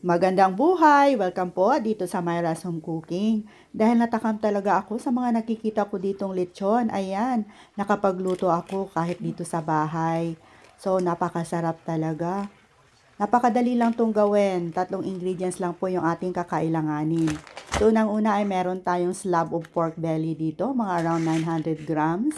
Magandang buhay! Welcome po dito sa Myra's Home Cooking. Dahil natakam talaga ako sa mga nakikita ko ditong lechon, ayan, nakapagluto ako kahit dito sa bahay. So, napakasarap talaga. Napakadali lang tong gawin. 3 ingredients lang po yung ating kakailanganin. So, unang-una ay meron tayong slab of pork belly dito, mga around 900 grams.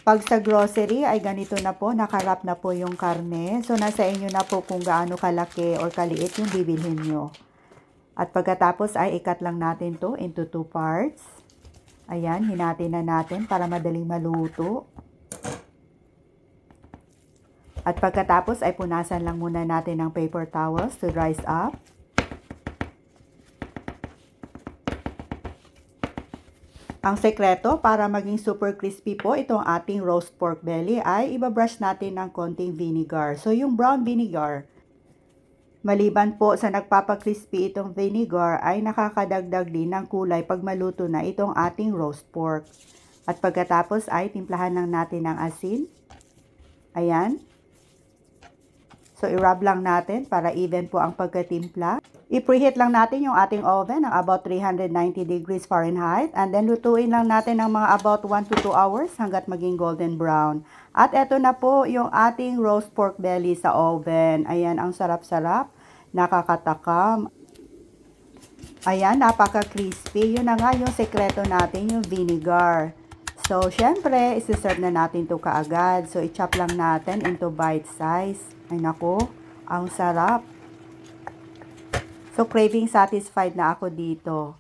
Pag sa grocery ay ganito na po, nakarap na po yung karne. So, nasa inyo na po kung gaano kalaki or kaliit yung bibilhin nyo. At pagkatapos ay ikat lang natin to into 2 parts. Ayan, hinati na natin para madaling maluto. At pagkatapos ay punasan lang muna natin ng paper towels to dries up. Ang sekreto para maging super crispy po itong ating roast pork belly ay ibabrush natin ng konting vinegar. So yung brown vinegar, maliban po sa nagpapakrispy itong vinegar ay nakakadagdag din ng kulay pag maluto na itong ating roast pork. At pagkatapos ay timplahan lang natin ng asin. Ayan. So i-rub lang natin para even po ang pagkatimpla. I-preheat lang natin yung ating oven ng about 390 degrees Fahrenheit and then lutuin lang natin ng mga about 1 to 2 hours hanggat maging golden brown. At eto na po yung ating roast pork belly sa oven. Ayan, ang sarap-sarap, nakakatakam. Ayan, napaka-crispy. Yun na nga yung sekreto natin, yung vinegar. So, syempre, isi-serve na natin to kaagad. So, i-chop lang natin into bite size. Ay nako, ang sarap. So, craving satisfied na ako dito.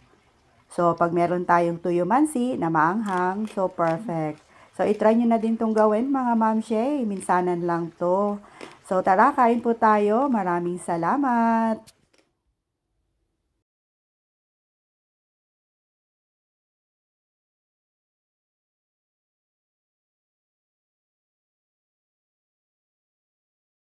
So, pag meron tayong tuyo mansi na maanghang, so perfect. So, itry nyo na din tong gawin mga mamshay. Minsanan lang to. So, tara, kain po tayo. Maraming salamat.